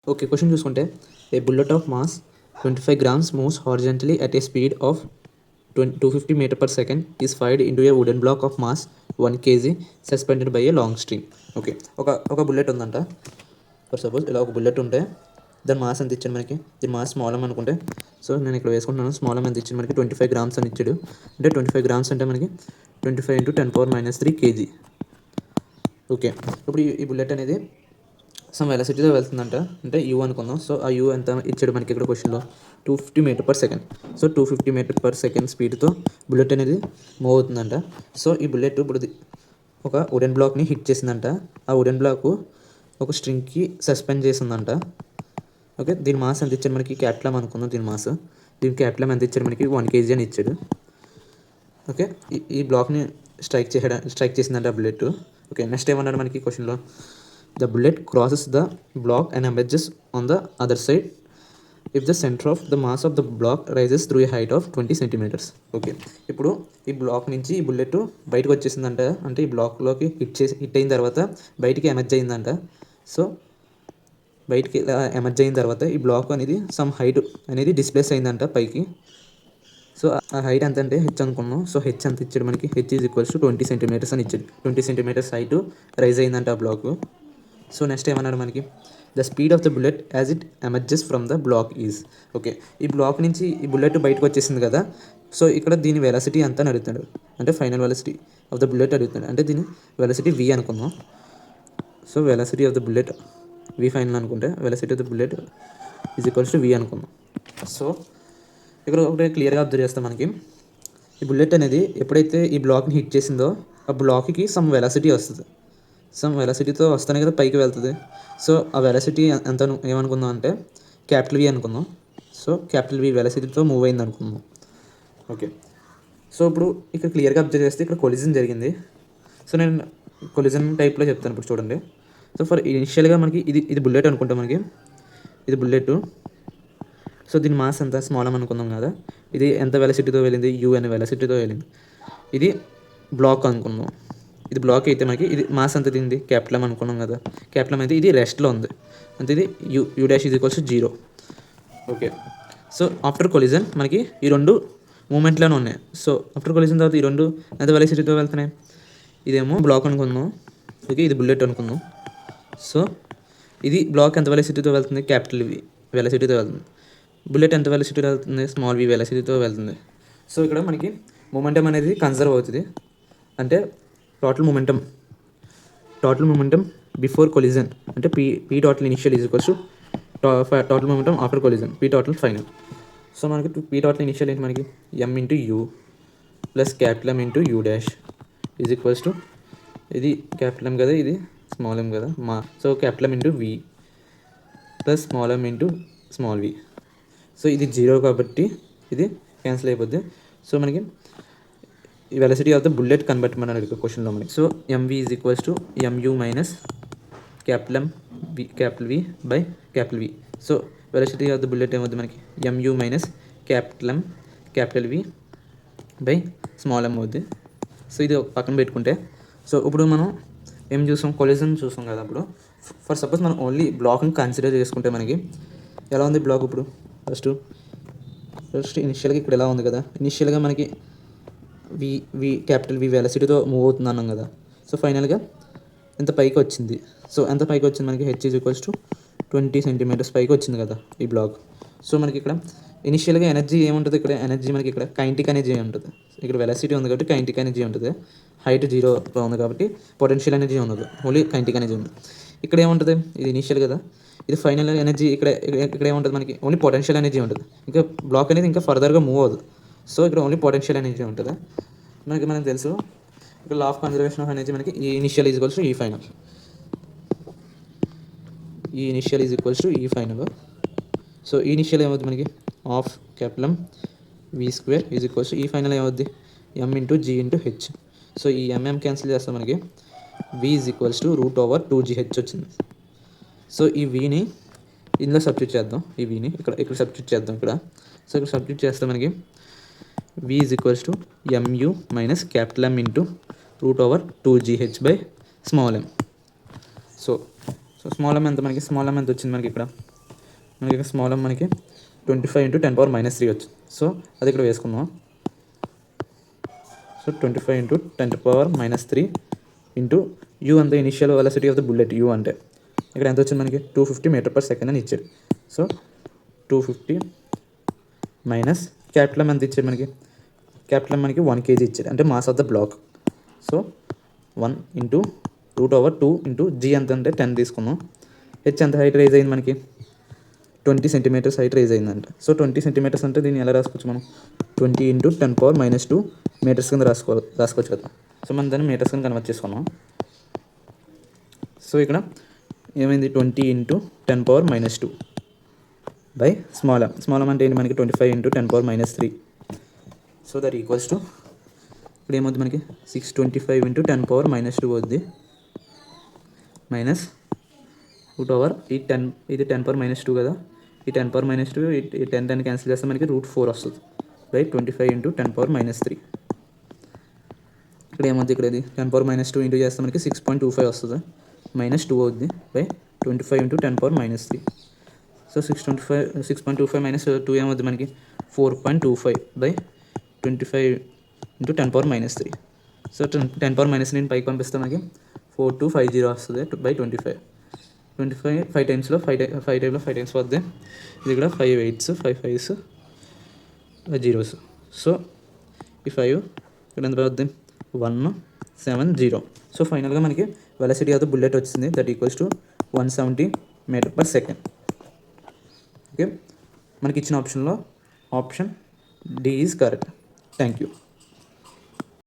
Okay. Question చూసుకుంటే a bullet of mass 25 grams moves horizontally at a speed of 250 meter per second is fired into a wooden block of mass 1 kg suspended by a long string. Okay. ఒక bullet ఉందంట. For suppose ఇలా ఒక bullet ఉంటే దాని mass ఎంత ఇచ్చాడు మనకి? దీని మాస్ స్మాల్ ఎమ్ అనుకుంటే, సో నేను ఇక్కడ వేసుకుంటున్నాను. స్మాల్ ఎమ్ ఎంత ఇచ్చాడు మనకి? 25 grams అని ఇచ్చాడు. అంటే 25 grams అంటే మనకి 25 into 10⁻³ kg. ఓకే. ఇప్పుడు ఈ బుల్లెట్ అనేది సమ్ వెలాసిటీతో వెళ్తుందంట. అంటే యూ అనుకుందాం. సో ఆ యూ ఎంత ఇచ్చాడు మనకి ఇక్కడ క్వశ్చన్లో? 250 meter per second. So 250 meter per second స్పీడ్తో బుల్లెట్ అనేది మూవ్ అవుతుందంట. సో ఈ బుల్లెట్ ఇప్పుడు ఒక వుడెన్ బ్లాక్ని హిట్ చేసిందంట. ఆ వుడెన్ బ్లాక్ ఒక స్ట్రింగ్కి సస్పెండ్ చేసిందంట. ఓకే. దీని మాస్ ఎంత ఇచ్చాడు మనకి? క్యాపిటల్ అనుకుందాం. దీని క్యాపిటల్ ఎంత ఇచ్చాడు మనకి? 1 kg అని ఇచ్చాడు. ఓకే. ఈ బ్లాక్ని స్ట్రైక్ చేసిందంట ఆ బుల్లెట్. ఓకే. నెక్స్ట్ ఏమన్నాడు మనకి క్వశ్చన్లో? The bullet crosses the block and emerges on the other side if the center of the mass of the block rises through a height of 20 centimeters. Okay. ఇప్పుడు ఈ block నుంచి ఈ bullet బయటకు వచ్చేసిందంట. అంటే ఈ బ్లాక్లోకి హిట్ అయిన తర్వాత బయటికి ఎమర్జ్ అయిందంట. సో బయటికి ఎమర్జ్ అయిన తర్వాత ఈ బ్లాక్ అనేది సమ్ హైట్ అనేది డిస్ప్లేస్ అయిందంట పైకి. సో ఆ హైట్ ఎంత అంటే హెచ్ అనుకున్నాం. సో హెచ్ ఎంత ఇచ్చాడు మనకి? H is equals to 20 centimeters అని ఇచ్చాడు. 20 centimeters హైట్ రైజ్ అయిందంట ఆ బ్లాక్. సో నెక్స్ట్ ఏమన్నాడు మనకి? The speed of the bullet as it emerges from the block is. Okay. ఈ బ్లాక్ నుంచి ఈ బుల్లెట్ బయటకు వచ్చేసింది కదా. సో ఇక్కడ దీని వెలాసిటీ ఎంత అని అడుగుతాడు. అంటే final velocity of the bullet అడుగుతాడు. అంటే దీని వెలాసిటీ వి అనుకుందాం. So velocity of the bullet V final అనుకుంటే velocity of the bullet is equals to V అనుకుందాం. సో ఇక్కడ ఒకటి క్లియర్గా అబ్జర్వ్ చేస్తాం మనకి. ఈ బుల్లెట్ అనేది ఎప్పుడైతే ఈ బ్లాక్ని హిట్ చేసిందో ఆ బ్లాక్కి సమ్ వెలాసిటీ వస్తుంది. సమ్ వెలాసిటీతో వస్తేనే కదా పైకి వెళ్తుంది. సో ఆ వెలాసిటీ ఎంత ఏమనుకుందాం అంటే క్యాపిటల్ వి అనుకుందాం. సో క్యాపిటల్ వి వెలాసిటీతో మూవ్ అయింది అనుకుందాం. ఓకే. సో ఇప్పుడు ఇక్కడ క్లియర్గా అబ్జర్వ్ చేస్తే ఇక్కడ కొలిజన్ జరిగింది. సో నేను కొలిజన్ టైప్లో చెప్తాను ఇప్పుడు చూడండి. సో ఫర్ ఇనిషియల్గా మనకి ఇది బుల్లెట్ అనుకుంటాం. మనకి ఇది బుల్లెట్. సో దీని మాస్ ఎంత? స్మాల్ ఎమ్ అనుకుందాం కదా. ఇది ఎంత వెలాసిటీతో వెళ్ళింది? యూ అనే వెలాసిటీతో వెళ్ళింది. ఇది బ్లాక్ అనుకుందాం. ఇది బ్లాక్ అయితే మనకి ఇది మాస్ ఎంత తింది? క్యాపిటల్ ఎమ్ అనుకున్నాం కదా. క్యాపిటల్ ఎమ్ అయితే ఇది రెస్ట్లో ఉంది. అంటే ఇది you dash is equals to 0. Okay. So after collision మనకి ఈ రెండు మూమెంట్లోనే ఉన్నాయి. సో ఆఫ్టర్ కొలిజన్ తర్వాత ఈ రెండు ఎంత వెలాసిటీతో వెళ్తున్నాయి? ఇదేమో బ్లాక్ అనుకుందాం. ఓకే. ఇది బుల్లెట్ అనుకుందాం. సో ఇది బ్లాక్ ఎంత వెలాసిటీతో వెళ్తుంది? క్యాపిటల్ వి వెలాసిటీతో వెళ్తుంది. బుల్లెట్ ఎంత వెలాసిటీతో వెళ్తుంది? స్మాల్ వి వెలాసిటీతో వెళ్తుంది. సో ఇక్కడ మనకి మొమెంటం అనేది కన్సర్వ్ అవుతుంది. అంటే టోటల్ మొమెంటం బిఫోర్ కొలిజన్ అంటే P total initial is equals to total momentum after collision P total final. So మనకి పీ టోటల్ ఇనిషియల్ ఏంటి మనకి? M into U plus capital M into U dash is equals to ఇది capital M కదా, ఇది small M కదా. So capital M into V plus small M into small V. So ఇది 0 కాబట్టి ఇది cancel అయిపోద్ది. సో మనకి ఈ వెలాసిటీ ఆఫ్ ద బుల్లెట్ కన్వర్ట్మెంట్ అడిగే క్వశ్చన్లో మనకి. So MV is equals to MU minus capital V by capital V. So velocity of the bullet ఏమవుతుంది మనకి? MU minus capital V by small M అవుద్ది. సో ఇది పక్కన పెట్టుకుంటే, సో ఇప్పుడు మనం ఏం చూసాం? కొలిజన్ చూసాం కదా. అప్పుడు ఫర్ సపోజ్ మనం ఓన్లీ బ్లాక్ని కన్సిడర్ చేసుకుంటే మనకి ఎలా ఉంది బ్లాక్? ఇప్పుడు ఫస్ట్ ఇనిషియల్గా ఇక్కడ ఎలా ఉంది కదా. ఇనిషియల్గా మనకి క్యాపిటల్ వి వెలాసిటీతో మూవ్ అవుతుంది అన్నాం కదా. సో ఫైనల్గా ఎంత పైకి వచ్చింది? సో ఎంత పైకి వచ్చింది మనకి? H is equals to 20 centimeters పైకి వచ్చింది కదా ఈ బ్లాక్. సో మనకి ఇక్కడ ఇనిషియల్గా ఎనర్జీ ఏముంటుంది? ఇక్కడ ఎనర్జీ మనకి ఇక్కడ కైనెటిక్ ఎనర్జీ ఉంటుంది. ఇక్కడ వెలాసిటీ ఉంది కాబట్టి కైనెటిక్ ఎనర్జీ ఉంటుంది. హైట్ 0 ఉంది కాబట్టి పొటెన్షియల్ ఎనర్జీ ఉండదు, ఓన్లీ కైనెటిక్ ఎనర్జీ ఉంది. ఇక్కడ ఏముంటుంది? ఇది ఇనిషియల్ కదా. ఇది ఫైనల్ ఎనర్జీ. ఇక్కడ ఏముంటుంది మనకి? ఓన్లీ పొటెన్షియల్ ఎనర్జీ ఉంటుంది. ఇంకా బ్లాక్ అనేది ఇంకా ఫర్దర్గా మూవ్ అవ్వదు. సో ఇక్కడ ఓన్లీ పొటెన్షియల్ ఎనర్జీ ఉంటుంది. మనకు తెలుసు ఇక్కడ law of conservation of energy మనకి E initial is equals to E final. E initial is equals to E final. So E initial ఏమవుతుంది మనకి? Half capital M V square is equals to E final ఏమవుద్ది? M into G into H. So ఈ M M cancel చేస్తాం మనకి వి is equals to √/2gh వచ్చింది. So ఈ వీని ఇందులో సబ్స్టిట్యూట్ చేద్దాం. ఈ వీని ఇక్కడ సబ్స్టిట్యూట్ చేద్దాం ఇక్కడ. సో ఇక్కడ సబ్స్టిట్యూట్ చేస్తే మనకి v is equals to mu minus capital M into √/2gh by small m. So so small M ఎంత మనకి, స్మాల్ ఎమ్ ఎంత వచ్చింది మనకి ఇక్కడ, మనకి ఇక్కడ స్మాల్ ఎమ్ మనకి 25 × 10⁻³ వచ్చింది. సో అది ఇక్కడ వేసుకుందాం. సో 25 × 10⁻³ ఇంటూ యూ అంత initial velocity of the bullet, you అంటే ఇక్కడ ఎంత వచ్చింది మనకి 250 m/s అని ఇచ్చాడు. సో 250 మైనస్ క్యాపిటల్ ఎంత ఇచ్చాడు మనకి, క్యాపిటల్ మనకి 1 kg ఇచ్చాడు, అంటే mass of the block. So 1 × √2 × g ఎంత అంటే 10 తీసుకుందాం. హెచ్ ఎంత హైట్ రైజ్ అయింది మనకి 20 cm హైట్ రైజ్ అయిందంట. సో 20 cm అంటే దీన్ని ఎలా రాసుకోవచ్చు మనం, 20 × 10⁻²² మీటర్స్ కింద రాసుకోవచ్చు కదా. సో మనం దాన్ని మీటర్స్ కింద కన్వర్ట్ చేసుకున్నాం. సో ఇక్కడ ఏమైంది 20 × 10⁻² బై స్మాల్ ఎమ్ అంటే ఏంటి మనకి 25 × 10⁻³. సో దట్ ఈక్వల్స్ టు ఇప్పుడు ఏమవుతుంది మనకి 625 × 10⁻² అవుద్ది మైనస్ √, ఈ 10 ఇది 10⁻² కదా, ఈ 10⁻², ఈ 10 క్యాన్సిల్ చేస్తే మనకి √4 వస్తుంది బై 25 × 10⁻³ ఇక్కడ ఏమవుతుంది, ఇక్కడ ఇది 10⁻² ఇంటూ చేస్తే మనకి 6.25 వస్తుంది, -2 అవుద్ది బై 25 × 10⁻³ సో 6.25 - 2 ఏమవుద్ది మనకి 4.25 బై 25 × 10⁻³ సో 10⁻³ పైకి పంపిస్తే మనకి 4250 వస్తుంది బై 25 5 టైమ్స్లో 5 టైమ్స్ వద్ది, ఇది ఇక్కడ 5 8s 5 5s 0s. సో ఈ 5 ఇక్కడ ఎంత అవుద్ది 170. సో ఫైనల్గా మనకి వెలాసిటీ ఆఫ్ ద బుల్లెట్ వచ్చింది, that equals to 170 m/s. Okay, మనకి ఇచ్చిన ఆప్షన్లో option D is correct. Thank you.